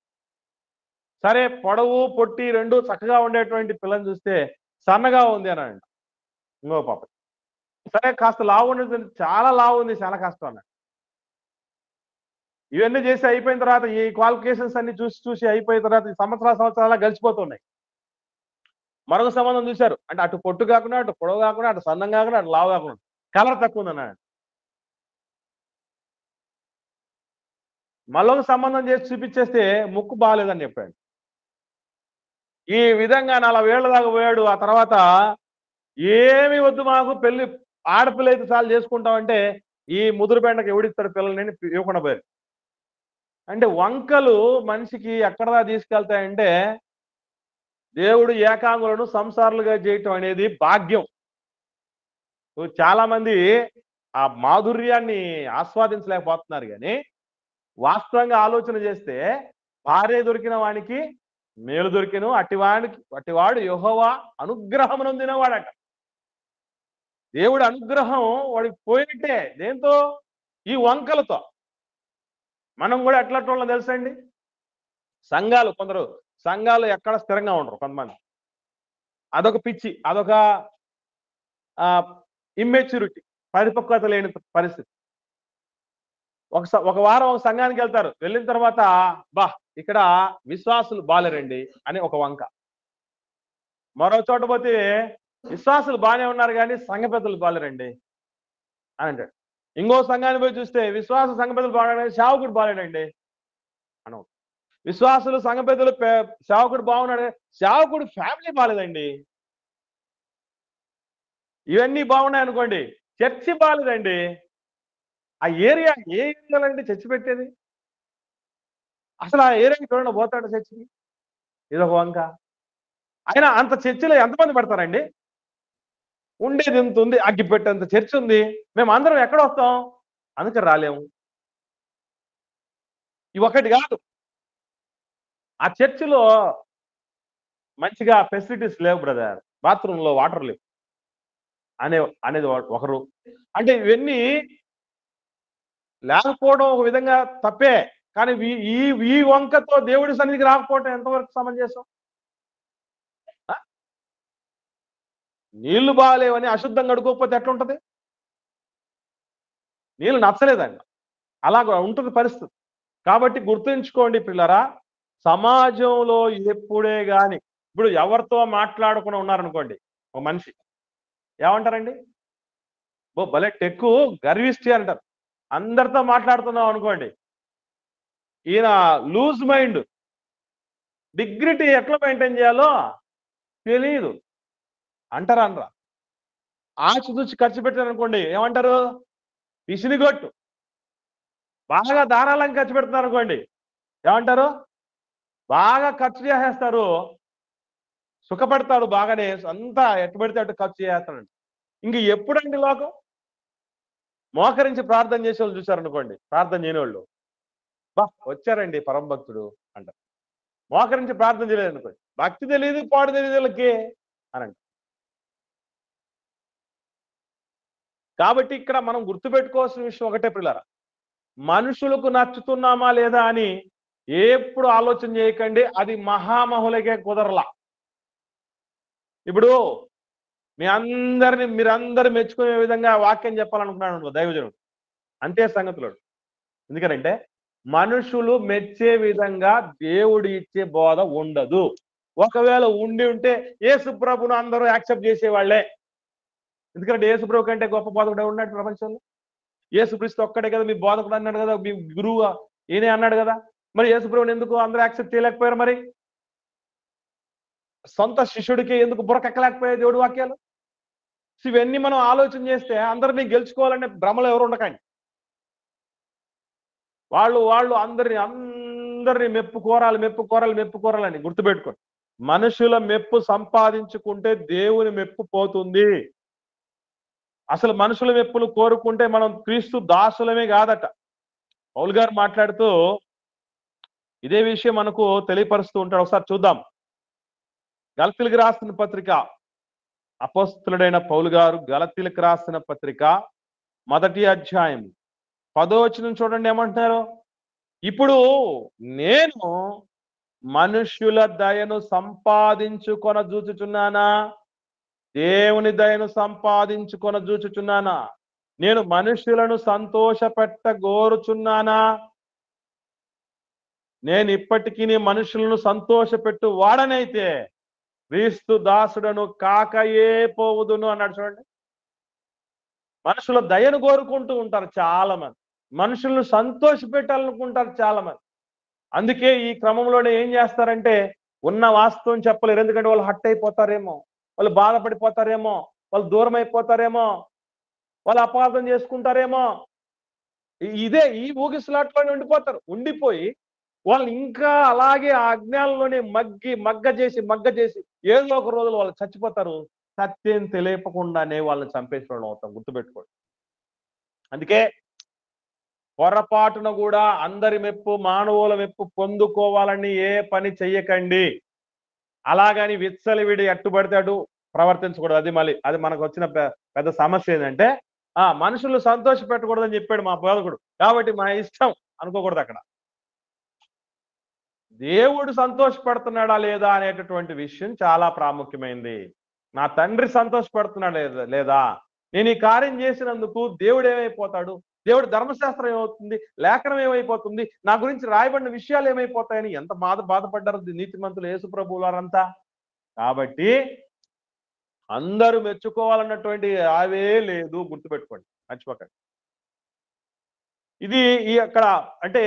సరే పొడవు పొట్టి రెండు చక్కగా ఉండేటువంటి పిల్లని చూస్తే సన్నగా ఉంది అని అన్నాడు ఇంకో పాప. సరే కాస్త లావు ఉండేది, చాలా లావు ఉంది, చాలా కష్టం అన్నాడు. ఇవన్నీ చేసి అయిపోయిన తర్వాత ఈ క్వాలిఫికేషన్స్ అన్ని చూసి అయిపోయిన తర్వాత సంవత్సరాలు గడిచిపోతున్నాయి. మరొక సంబంధం చూశారు, అంటే అటు పొట్టు కాకుండా, అటు పొడవు కాకుండా, అటు సన్నం కాకుండా, అటు లావు కాకుండా, కలర్ తక్కువ ఉందన్నాడు. మళ్ళొక సంబంధం చేసి చూపించేస్తే ముక్కు బాగాలేదని చెప్పాడు. ఈ విధంగా 40 ఏళ్ల దాకా పోయాడు. ఆ తర్వాత ఏమి వద్దు మాకు, పెళ్లి ఆడపిల్ల అయితే చాలు చేసుకుంటామంటే ఈ ముదురు బెండకి ఎవడిస్తాడు పిల్లల్ని ఇవ్వకుండా పోయారు. అంటే వంకలు మనిషికి ఎక్కడదా తీసుకెళ్తాయంటే, దేవుడు ఏకాంగులను సంసారులుగా చేయటం అనేది భాగ్యం. చాలా మంది ఆ మాధుర్యాన్ని ఆస్వాదించలేకపోతున్నారు. కానీ వాస్తవంగా ఆలోచన చేస్తే భార్య దొరికిన వానికి మేలు దొరికిను, అటివాడు యెహోవా అనుగ్రహమునొందినవాడట. దేవుడి అనుగ్రహం వాడికి పోయినట్టే. దేంతో? ఈ వంకలతో. మనం కూడా ఎట్లాంటి తెలుసండి, కొందరు సంఘాలు ఎక్కడ స్థిరంగా ఉండరు కొంతమంది. అదొక పిచ్చి, అదొక ఇమ్మెచ్యూరిటీ, పరిపక్వత లేని పరిస్థితి. ఒక వారం ఒక సంఘానికి వెళ్తారు, వెళ్ళిన తర్వాత ఇక్కడ విశ్వాసులు బాలేరండి అని ఒక వంక. మరో చోట పోతే విశ్వాసులు బాగానే ఉన్నారు కానీ సంఘ పెద్దలు బాలేరండి అని అంటాడు. ఇంకో సంఘాన్ని పోయి చూస్తే విశ్వాస సంఘ పెద్దలు బాగున్నాడు, సేవకుడు బాగాలేడండి అను. విశ్వాసులు సంఘ పెద్దలు సేవకుడు బాగున్నాడు, సేవకుడు ఫ్యామిలీ బాగాలేదండి. ఇవన్నీ బాగున్నాయి అనుకోండి, చర్చి బాగాలేదండి. ఆ ఏరియా ఏ ఏరియాలో అండి చర్చి పెట్టేది? అసలు ఆ ఏరియాకి చూడండి, పోతాడు చర్చికి, ఇదొక వంక. అయినా అంత చర్చిలో ఎంతమంది పడతారండి? ఉండేది ఎంత ఉంది, అగ్గిపెట్టేంత చర్చ్ ఉంది, మేము అందరం ఎక్కడ వస్తాం? అందుకే రాలేము. ఇవి ఒకటి కాదు, ఆ చర్చిలో మంచిగా ఫెసిలిటీస్ లేవు బ్రదర్, బాత్రూమ్ లో వాటర్ లేవు అనేది ఒకరు. అంటే ఇవన్నీ లేకపోవడం ఒక విధంగా తప్పే, కానీ ఈ ఈ వంకతో దేవుడి సన్నిధికి రాకపోవటం ఎంతవరకు సమంజసం? నీళ్లు బాగాలేవని అశుద్ధంగా కడుక్కోకపోతే ఎట్లుంటది? నీళ్ళు నచ్చలేదండి, అలాగ ఉంటుంది పరిస్థితి. కాబట్టి గుర్తుంచుకోండి పిల్లరా, సమాజంలో ఎప్పుడే గాని ఇప్పుడు ఎవరితో మాట్లాడకుండా ఉన్నారనుకోండి ఒక మనిషి, ఏమంటారండి? ఓ భలే టెక్కు, గర్విష్టి అంటారు. అందరితో మాట్లాడుతున్నాం అనుకోండి, ఈయన లూజ్ మైండ్, డిగ్నిటీ ఎట్లా మెయింటైన్ చేయాలో తెలియదు అంటారా? అనరా? ఆచితూచి ఖర్చు పెట్టారు అనుకోండి, ఏమంటారు? పిసినిగొట్టు. బాగా ధారాళంగా ఖర్చు పెడుతున్నారు అనుకోండి, ఏమంటారు? బాగా ఖర్చు చేసేస్తారు, సుఖపడతాడు బాగానే, అంతా ఎట్టు పెడితే అటు ఖర్చు చేస్తాడు. ఇంక ఎప్పుడండి లోకం? మోకరించి ప్రార్థన చేసే వాళ్ళు చూశారనుకోండి, ప్రార్థన చేయని వాళ్ళు, బా వచ్చారండి పరమ భక్తుడు అంటారు. మోకరించి ప్రార్థన చేయలేదు అనుకోండి, భక్తి తెలియదు పాడు తెలియదు వీళ్ళకి అనండి. కాబట్టి ఇక్కడ మనం గుర్తుపెట్టుకోవాల్సిన విషయం ఒకటే పిల్లరా, మనుషులకు నచ్చుతున్నామా లేదా అని ఎప్పుడు ఆలోచన చేయకండి, అది మహామహులకే కుదరలా. ఇప్పుడు మీరందరూ మెచ్చుకునే విధంగా వాక్యం చెప్పాలనుకున్నాను దైవజనుడు, అంతే సంగతులు. ఎందుకనంటే మనుషులు మెచ్చే విధంగా దేవుడు ఇచ్చే బోధ ఉండదు. ఒకవేళ ఉండి ఉంటే యేసు ప్రభును అందరూ యాక్సెప్ట్ చేసేవాళ్లే. ఎందుకంటే యేసు ప్రభు కంటే గొప్ప బోధకుడు ఉన్నాడు ప్రపంచంలో? యేసుక్రీస్తు ఒక్కడే కదా మీ బోధకుడు అన్నాడు కదా, మీ గురువు ఈయనే అన్నాడు కదా. మరి యేసు ప్రభుని ఎందుకు అందరూ యాక్సెప్ట్ చేయలేకపోయారు? మరి సొంత శిష్యుడికి ఎందుకు బుర్రకెక్కలేకపోయాయి దేవుడి వాక్యాలు? ఇవన్నీ మనం ఆలోచన చేస్తే అందరినీ గెలుచుకోవాలనే భ్రమలో ఎవరు ఉండకండి. వాళ్ళు అందరిని మెప్పుకోరాలని గుర్తుపెట్టుకోండి. మనుషుల మెప్పు సంపాదించుకుంటే దేవుని మెప్పు పోతుంది. అసలు మనుషుల మెప్పులు కోరుకుంటే మనం క్రీస్తు దాసులమే కాదట. పౌలు గారు మాట్లాడుతూ ఇదే విషయం మనకు తెలియపరుస్తూ ఉంటాడు. ఒకసారి చూద్దాం. గలతీయులకు రాసిన పత్రిక, అపోస్తలుడైన పౌలు గారు గలతీయులకు రాసిన పత్రిక 1వ అధ్యాయం 10వ వచనం చూడండి, ఏమంటున్నారు? ఇప్పుడు నేను మనుష్యుల దయను సంపాదించుకొన చూచుచున్నానా, దేవుని దయను సంపాదించుకొన చూచుచున్నానా? నేను మనుష్యులను సంతోషపెట్ట గోరుచున్నానా? నేను ఇప్పటికీ మనుషులను సంతోషపెట్టు వాడనైతే క్రీస్తు దాసుడను కాకయే పోవుదును అన్నాడు. చూడండి, మనుషుల దయను కోరుకుంటూ ఉంటారు చాలా మంది, మనుషులను సంతోష పెట్టాలనుకుంటారు చాలా మంది. అందుకే ఈ క్రమంలోనే ఏం చేస్తారంటే ఉన్న వాస్తవం చెప్పలేరు. ఎందుకంటే వాళ్ళు హట్ అయిపోతారేమో, వాళ్ళు బాధపడిపోతారేమో, వాళ్ళు దూరం అయిపోతారేమో, వాళ్ళు అపార్థం చేసుకుంటారేమో, ఇదే ఈ ఊగిసలాట్లోనే ఉండిపోయి వాళ్ళు ఇంకా అలాగే ఆ అజ్ఞానంలోనే మగ్గ చేసి ఏదో ఒక రోజులు వాళ్ళు చచ్చిపోతారు. సత్యం తెలియకుండానే వాళ్ళని చంపేసిన వాళ్ళు అవుతాం, గుర్తుపెట్టుకోండి. అందుకే పొరపాటున కూడా అందరి మెప్పు, మానవుల మెప్పు పొందుకోవాలని ఏ పని చెయ్యకండి. అలాగని విచ్చలవిడి అట్టుబడితే అటు ప్రవర్తించకూడదు. అది మనకు వచ్చిన పెద్ద సమస్య ఏంటంటే మనుషులు సంతోష పెట్టకూడదని చెప్పాడు మా బోధకుడు, కాబట్టి మా ఇష్టం అనుకోకూడదు. అక్కడ దేవుడు సంతోషపడుతున్నాడా లేదా అనేటటువంటి విషయం చాలా ప్రాముఖ్యమైనది. నా తండ్రి సంతోషపడుతున్నాడా లేదా, నేను ఈ కార్యం చేసినందుకు దేవుడు ఏమైపోతాడు, దేవుడు ధర్మశాస్త్రం ఏమవుతుంది, లేఖనం ఏమైపోతుంది, నా గురించి రాయబడిన విషయాలు ఏమైపోతాయని ఎంత బాధపడ్డారు నీతిమంతులు యేసు ప్రభువులారంతా. కాబట్టి అందరూ మెచ్చుకోవాలన్నటువంటి అవే లేదు, గుర్తుపెట్టుకోండి, మర్చిపోకండి. ఇది ఈ అక్కడ అంటే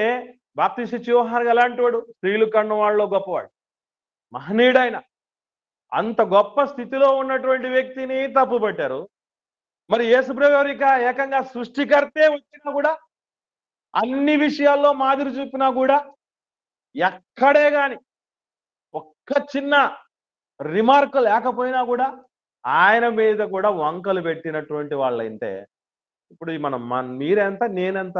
బాప్తిస్మిచ్చే యోహాను ఎలాంటి వాడు? స్త్రీలు కన్న వాళ్ళలో గొప్పవాడు, మహనీయుడైన. అంత గొప్ప స్థితిలో ఉన్నటువంటి వ్యక్తిని తప్పు పట్టారు. మరి యేసుప్రభు ఎవరు? ఇక ఏకంగా సృష్టికర్తే వచ్చినా కూడా, అన్ని విషయాల్లో మాదిరి చూపినా కూడా, ఎక్కడే గాని ఒక్క చిన్న రిమార్క్ లేకపోయినా కూడా ఆయన మీద కూడా వంకలు పెట్టినటువంటి వాళ్ళంటే ఇప్పుడు మనం మీరెంత నేనెంత?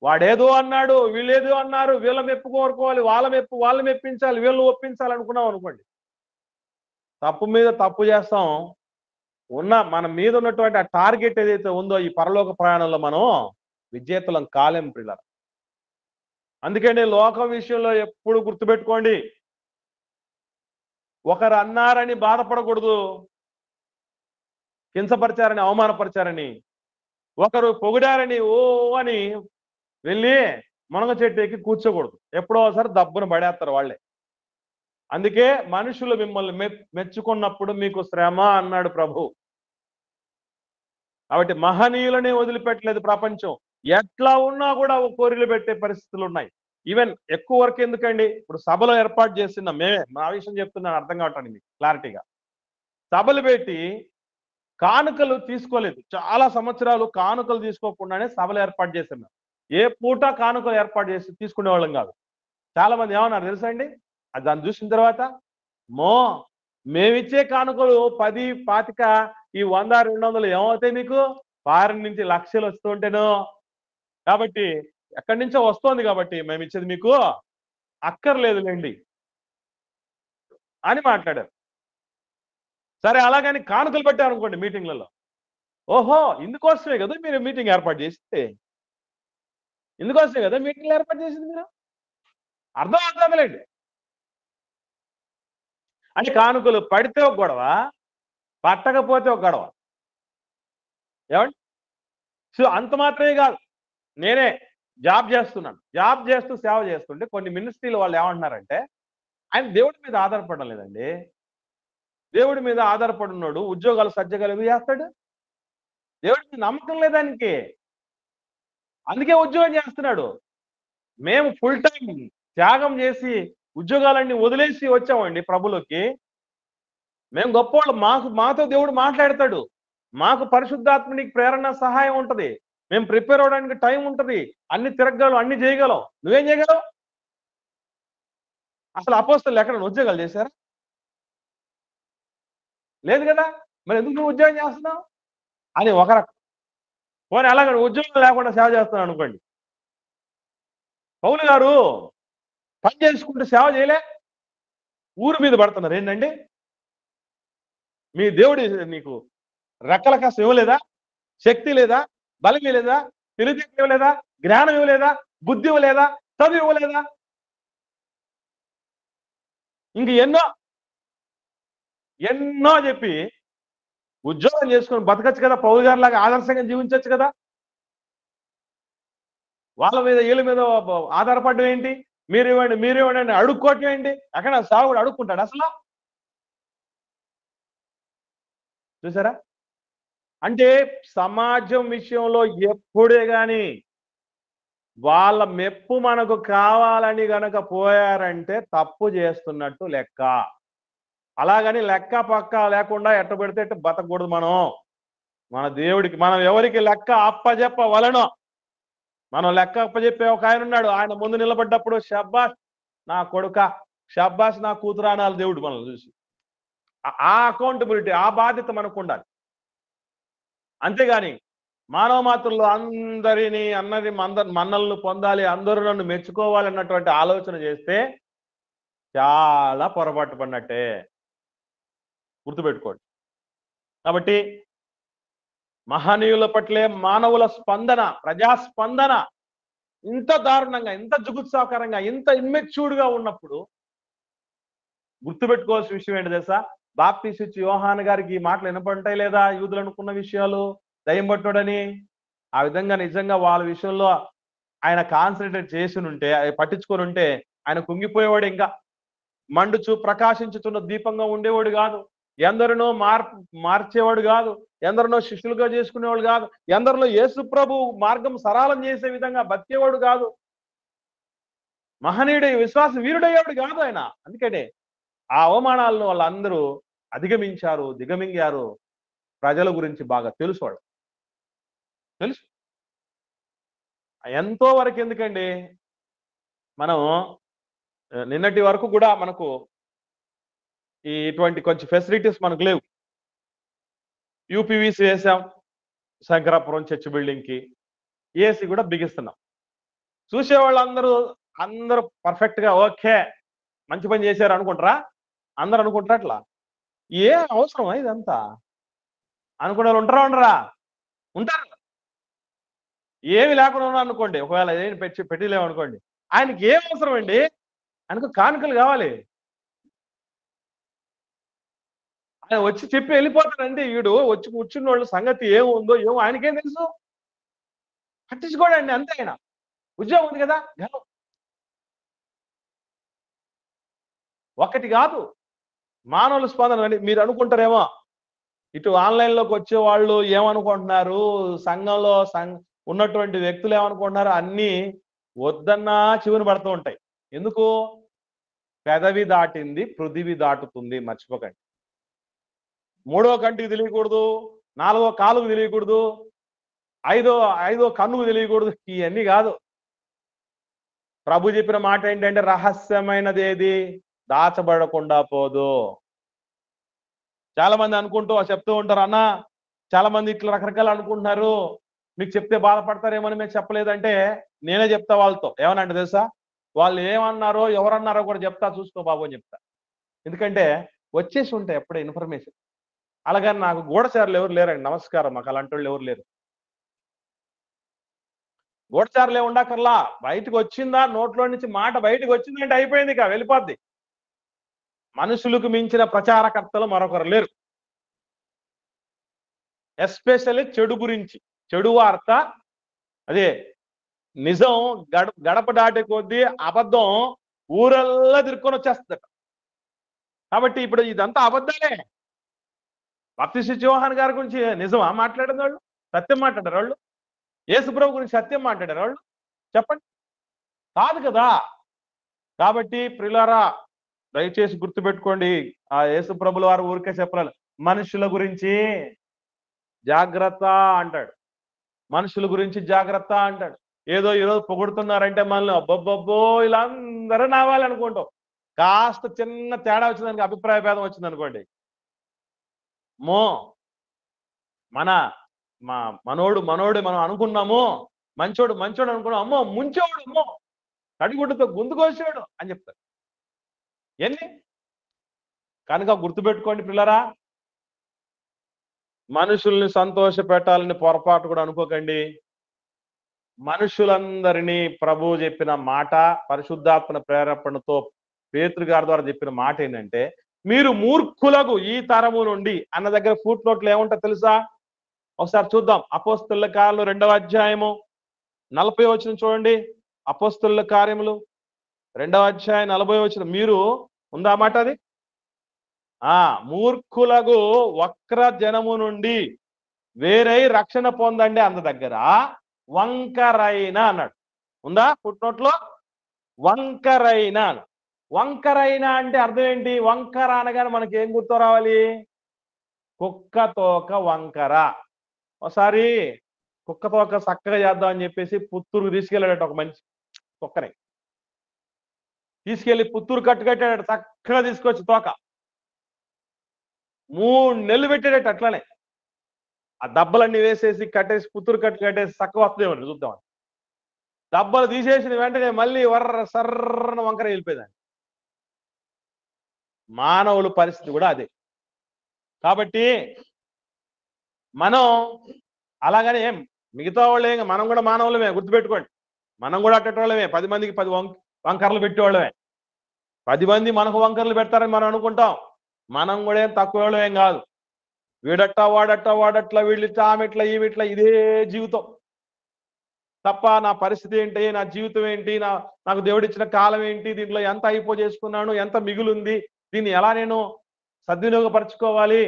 వాడేదో అన్నాడు, వీళ్ళేదో అన్నారు, వీళ్ళ మెప్పు కోరుకోవాలి, వాళ్ళ మెప్పించాలి, వీళ్ళు ఒప్పించాలి అనుకున్నాం అనుకోండి, తప్పు మీద తప్పు చేస్తాం. మన మీద ఉన్నటువంటి ఆ టార్గెట్ ఏదైతే ఉందో ఈ పరలోక ప్రయాణంలో మనం విజేతలం కాలేం ప్రియులారా. అందుకని లోకం విషయంలో ఎప్పుడు గుర్తుపెట్టుకోండి, ఒకరు అన్నారని బాధపడకూడదు, కించపరిచారని అవమానపరిచారని, ఒకరు పొగిడారని ఓ అని వెళ్ళి మునగ చెట్టు ఎక్కి కూర్చోకూడదు. ఎప్పుడో ఒకసారి దబ్బున పడేస్తారు వాళ్ళే. అందుకే మనుషులు మిమ్మల్ని మెచ్చుకున్నప్పుడు మీకు శ్రమ అన్నాడు ప్రభు. కాబట్టి మహనీయులని వదిలిపెట్టలేదు ప్రపంచం. ఎట్లా ఉన్నా కూడా కోరిలు పెట్టే పరిస్థితులు ఉన్నాయి. ఈవెన్ ఎక్కువ వరకు ఎందుకండి, ఇప్పుడు సభలో ఏర్పాటు చేస్తున్నా మేమే, మా విషయం చెప్తున్నాను అర్థం కావటానికి మీకు క్లారిటీగా. సభలు పెట్టి కానుకలు తీసుకోలేదు, చాలా సంవత్సరాలు కానుకలు తీసుకోకుండానే సభలు ఏర్పాటు చేస్తున్నాం. ఏ పూట కానుకలు ఏర్పాటు చేసి తీసుకునే వాళ్ళం కాదు. చాలా మంది ఏమన్నారు తెలుసా అండి, అది దాన్ని చూసిన తర్వాత, మేమిచ్చే కానుకలు 10, 25, ఈ 100, 200 ఏమవుతాయి మీకు? ఫారిన్ నుంచి లక్షలు వస్తుంటేను, కాబట్టి ఎక్కడి నుంచో వస్తోంది కాబట్టి మేము ఇచ్చేది మీకు అక్కర్లేదులేండి అని మాట్లాడారు. సరే అలాగని కానుకలు పెట్టారు అనుకోండి మీటింగ్లలో, ఓహో ఇందుకోసమే కదా మీరు మీటింగ్ ఏర్పాటు చేస్తే, ఇందుకోసమే కదా మీటింగ్లు ఏర్పాటు చేసింది మీరు, అర్థం అవుతుందిలేండి. అంటే కానుకలు పడితే ఒక గొడవ, పట్టకపోతే ఒక గొడవ. ఏమండి? సో అంత మాత్రమే కాదు, నేనే జాబ్ చేస్తున్నాను, జాబ్ చేస్తూ సేవ చేస్తుంటే కొన్ని మినిస్ట్రీలు వాళ్ళు ఏమంటున్నారంటే, ఆయన దేవుడి మీద ఆధారపడడం లేదండి. దేవుడి మీద ఆధారపడి ఉన్నాడు ఉద్యోగాలు సజ్జగాలు ఎందుకు చేస్తాడు? దేవుడి మీద నమ్మకం లేదానికి, అందుకే ఉద్యోగం చేస్తున్నాడు. మేము ఫుల్ టైం త్యాగం చేసి ఉద్యోగాలన్నీ వదిలేసి వచ్చామండి ప్రభులోకి. మేము గొప్పవాళ్ళు, మాతో దేవుడు మాట్లాడతాడు, మాకు పరిశుద్ధాత్మనికి ప్రేరణ సహాయం ఉంటది, మేము ప్రిపేర్ అవడానికి టైం ఉంటది, అన్ని తిరగగలం, అన్ని చేయగలం. నువ్వేం చేయగలవు? అసలు అపోస్తలులు ఎక్కడ ఉద్యోగాలు చేశారా? లేదు కదా. మరి ఎందుకు నువ్వు ఉద్యోగం చేస్తున్నావు అని ఒక రకం. పోనీ అలాగే ఉద్యోగం లేకుండా సేవ చేస్తున్నావు అనుకోండి, పౌలు గారు పని చేసుకుంటూ సేవ చేయలే, ఊరు మీద పడుతున్నారు ఏంటండి? మీ దేవుడి నీకు రెక్కల కాస్త ఇవ్వలేదా? శక్తి లేదా? బలం ఇవ్వలేదా? తెలివితేటలు ఇవ్వలేదా? జ్ఞానం ఇవ్వలేదా? బుద్ధి ఇవ్వలేదా? చదువు ఇవ్వలేదా? ఇంక ఎన్నో చెప్పి ఉద్యోగం చేసుకొని బతకచ్చు కదా, పౌలు గారి లాగా ఆదర్శంగా జీవించవచ్చు కదా. వాళ్ళ మీద వీళ్ళ మీద ఆధారపడడం ఏంటి? మీరు ఇవ్వండి అని అడుక్కోవటం ఏంటి? ఎక్కడ సాగుడు అడుక్కుంటాడు అసలు? చూసారా? అంటే సమాజం విషయంలో ఎప్పుడే గాని వాళ్ళ మెప్పు మనకు కావాలని గనక పోయారంటే తప్పు చేస్తున్నట్టు లెక్క. అలాగని లెక్క పక్క లేకుండా ఎట్ట పెడితే ఎట్ట బతకూడదు మనం. మన దేవుడికి మనం ఎవరికి లెక్క అప్పజెప్పవలెనో, మనం లెక్క అప్పజెప్పే ఒక ఆయన ఉన్నాడు. ఆయన ముందు నిలబడ్డప్పుడు షబ్బాష్ నా కొడుక, షబ్బాష్ నా కూతురు అనాలి దేవుడు మనల్ని చూసి. ఆ అకౌంటబిలిటీ, ఆ బాధ్యత మనకు ఉండాలి. అంతేగాని మానవ మాత్రుల్లో అందరినీ మన్నలను పొందాలి, అందరూ నన్ను మెచ్చుకోవాలి అన్నటువంటి ఆలోచన చేస్తే చాలా పొరపాటు పడినట్టే, గుర్తుపెట్టుకోండి. కాబట్టి మహనీయుల పట్లే మానవుల స్పందన, ప్రజాస్పందన ఇంత దారుణంగా, ఇంత జుగుత్సాకరంగా, ఇంత ఇమ్మెచ్యూర్డ్గా ఉన్నప్పుడు గుర్తుపెట్టుకోవాల్సిన విషయం ఏంటి తెలుసా? బాప్తిస్మిచ్చే యోహాను గారికి ఈ మాటలు వినపడతాయి లేదా? యూదులు అనుకున్న విషయాలు, దయ్యం పట్టుడని. ఆ విధంగా నిజంగా వాళ్ళ విషయంలో ఆయన కాన్సన్ట్రేట్ చేసి ఉంటే, పట్టించుకొని ఉంటే ఆయన కుంగిపోయేవాడు, ఇంకా మండుచు ప్రకాశించుతున్న దీపంగా ఉండేవాడు కాదు. ఎందరినో మార్చేవాడు కాదు, ఎందరినో శిష్యులుగా చేసుకునేవాడు కాదు, ఎందరిలో యేసు ప్రభు మార్గం సరళం చేసే విధంగా బతికేవాడు కాదు, మహనీయుడు విశ్వాస వీరుడయ్యేవాడు కాదు ఆయన. అందుకనే ఆ అవమానాలను వాళ్ళందరూ అధిగమించారు, దిగమింగారు. ప్రజల గురించి బాగా తెలుసు వాళ్ళు, తెలుసు. ఎంతో వరకు ఎందుకండి, మనం నిన్నటి వరకు కూడా మనకు ఇటువంటి కొంచెం ఫెసిలిటీస్ మనకు లేవు. యూపీవీసీ వేసాం శంకరాపురం చర్చ్ బిల్డింగ్ కి, ఏసీ కూడా బిగిస్తున్నాం. చూసేవాళ్ళు అందరూ పర్ఫెక్ట్ గా ఓకే మంచి పని చేశారు అనుకుంటారా? అందరు అనుకుంటారా? అట్లా ఏ అవసరమా ఇదంతా అనుకునే వాళ్ళు ఉంటారా? ఉండరా? ఉంటారు. ఏమి లేకుండా అనుకోండి, ఒకవేళ ఏం పెట్టలేమనుకోండి, ఆయనకి ఏం అవసరం అండి? ఆయనకు కానుకలు కావాలి. ఆయన వచ్చి చెప్పి వెళ్ళిపోతాడండి. వీడు వచ్చి కూర్చున్న వాళ్ళ సంగతి ఏముందో ఏమో ఆయనకేం తెలుసు? పట్టించుకోడండి, అంతే. ఆయన ఉద్యోగం ఉంది కదా. ఒకటి కాదు, మానవుల స్పందన అండి. మీరు అనుకుంటారేమో ఇటు ఆన్లైన్లోకి వచ్చే వాళ్ళు ఏమనుకుంటున్నారు, సంఘంలో ఉన్నటువంటి వ్యక్తులు ఏమనుకుంటున్నారు, అన్నీ వద్దన్నా చెవిని పడుతూ ఉంటాయి. ఎందుకు? పెదవి దాటింది పృథివి దాటుతుంది, మర్చిపోకండి. మూడో కంటికి తెలియకూడదు, నాలుగో కాలుకు తెలియకూడదు, ఐదో కన్నుకు తెలియకూడదు. ఇవన్నీ కాదు. ప్రభు చెప్పిన మాట ఏంటంటే రహస్యమైనది ఏది దాచబడకుండా పోదు. చాలా మంది చెప్తూ ఉంటారు, అన్న చాలా మంది ఇట్లా రకరకాలు అనుకుంటున్నారు, మీకు చెప్తే బాధపడతారేమని మేము చెప్పలేదంటే నేనే చెప్తా వాళ్ళతో. ఏమనంటే తెలుసా, వాళ్ళు ఏమన్నారో ఎవరన్నారో కూడా చెప్తా, చూసుకో బాబు అని చెప్తా. ఎందుకంటే వచ్చేసి ఉంటాయి ఎప్పుడే ఇన్ఫర్మేషన్. అలాగని నాకు గూఢచారులు ఎవరు లేరండి, నమస్కారం. మాకు అలాంటి వాళ్ళు ఎవరు లేరు. గూఢచారులే ఉండకర్లా, బయటకు వచ్చిందా, నోట్లో నుంచి మాట బయటకు వచ్చిందంటే అయిపోయింది, ఇక వెళ్ళిపోద్ది. మనుషులకు మించిన ప్రచారకర్తలు మరొకరు లేరు. ఎస్పెషల్లీ చెడు గురించి, చెడు వార్త, అదే నిజం గడప దాటే కొద్దీ అబద్ధం ఊరల్లా తిరుక్కొని వచ్చేస్తుందట. కాబట్టి ఇప్పుడు ఇదంతా అబద్ధాలే. బాప్తిస్మ యోహాను గారి గురించి నిజమా మాట్లాడిన వాళ్ళు? సత్యం మాట్లాడారు వాళ్ళు? యేసుప్రభు గురించి సత్యం మాట్లాడారు వాళ్ళు? చెప్పండి, కాదు కదా. కాబట్టి ప్రియులారా, దయచేసి గుర్తుపెట్టుకోండి, ఆ యేసుప్రభుల వారు ఊరికే చెప్పాలి, మనుషుల గురించి జాగ్రత్త అంటాడు, మనుషుల గురించి జాగ్రత్త అంటాడు. ఏదో ఈరోజు పొగుడుతున్నారంటే మనల్ని అబ్బబ్బబ్బో ఇలా అందరూ నావాలనుకుంటాం. కాస్త చిన్న తేడా వచ్చిందానికి అభిప్రాయ భేదం వచ్చిందనుకోండి, మనోడు మనం అనుకున్నాము, మంచోడు అనుకున్నాం, అమ్మో ముంచోడు, అమ్మో కడిగుడ్డుతో గుందుకోసాడు అని చెప్తారు. ఎన్ని కనుక గుర్తుపెట్టుకోండి పిల్లరా, మనుషుల్ని సంతోష పెట్టాలని పొరపాటు కూడా అనుకోకండి. మనుషులందరినీ ప్రభువు చెప్పిన మాట, పరిశుద్ధాత్మ ప్రేరేపణతో పేతురు గారి ద్వారా చెప్పిన మాట ఏంటంటే, మీరు మూర్ఖులకు ఈ తరము నుండి అన్న దగ్గర ఫుట్ నోట్లు ఏముంటా తెలుసా? ఒకసారి చూద్దాం. అపోస్తలుల కార్యములు 2వ అధ్యాయము 40వ వచనం చూడండి. అపోస్తలుల కార్యములు 2వ అధ్యాయం 40వ వచనం. మీరు ఉందా మాట అది? మూర్ఖులకు వక్ర జనము నుండి వేరై రక్షణ పొందండి అన్న దగ్గర వంకరైన అన్నాడు. ఉందా ఫుట్ నోట్లో? వంకరైన. వంకరైన అంటే అర్థం ఏంటి? వంకర అనగానే మనకి ఏం గుర్తు రావాలి? కుక్క తోక వంకర. ఒకసారి కుక్క తోక చక్కగా చేద్దాం అని చెప్పేసి పుత్తూరుకు తీసుకెళ్ళాడట ఒక మంచి కుక్కని. తీసుకెళ్లి పుత్తూరు కట్టుకట్టాడట, చక్కగా తీసుకొచ్చి తోక 3 నెలలు పెట్టాడట. అట్లానే ఆ దెబ్బలన్నీ వేసేసి కట్టేసి పుత్తూరు కట్టేసి చక్కగా వస్తుందేమని చూద్దామని దెబ్బలు తీసేసిన వెంటనే మళ్ళీ సర్రన వంకర వెళ్ళిపోయిందండి. మానవుల పరిస్థితి కూడా అదే. కాబట్టి మనం అలాగనే మిగతా వాళ్ళే, మనం కూడా మానవులమే, గుర్తుపెట్టుకోండి. మనం కూడా అట్టేటోళ్ళమే. 10 మందికి 10 వంకరలు పెట్టేవాళ్ళమే. 10 మంది మనకు వంకరలు పెడతారని మనం అనుకుంటాం. మనం కూడా ఏం తక్కువ వాళ్ళం ఏం కాదు. వీడట్టా వాడట్లా, వీళ్ళిట్లా ఆమెట్లా ఈమెట్లా, ఇదే జీవితం తప్ప నా పరిస్థితి ఏంటి, నా జీవితం ఏంటి, నాకు దేవుడిచ్చిన కాలం ఏంటి, దీంట్లో ఎంత అయిపో చేసుకున్నాను, ఎంత మిగులుంది, దీన్ని ఎలా నేను సద్వినియోగపరచుకోవాలి,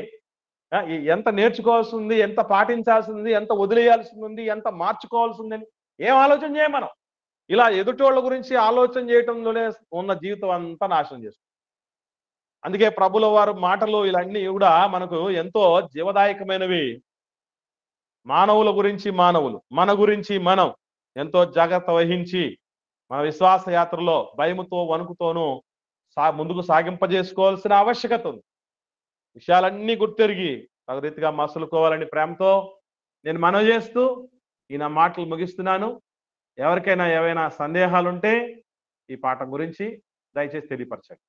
ఎంత నేర్చుకోవాల్సి ఉంది, ఎంత పాటించాల్సి ఉంది, ఎంత వదిలేయాల్సి ఉంది, ఎంత మార్చుకోవాల్సి ఉందని ఏం ఆలోచన చేయం మనం. ఇలా ఎదుటోళ్ళ గురించి ఆలోచన చేయటంలోనే ఉన్న జీవితం అంతా నాశనం చేస్తుంది. అందుకే ప్రభుల వారు మాటలు ఇలాన్నీ కూడా మనకు ఎంతో జీవదాయకమైనవి. మానవుల గురించి మానవులు, మన గురించి మనం ఎంతో జాగ్రత్త వహించి మన విశ్వాస యాత్రలో భయముతో వణుకుతోనూ ముందుకు సాగింపజేసుకోవాల్సిన ఆవశ్యకత ఉంది. విషయాలన్నీ గుర్తెరిగి తగు రీతిగా మసులుకోవాలని ప్రేమతో నేను మనవి చేస్తూ ఈ నా మాటలు ముగిస్తున్నాను. ఎవరికైనా ఏవైనా సందేహాలుంటే ఈ పాఠం గురించి దయచేసి తెలియపరచండి.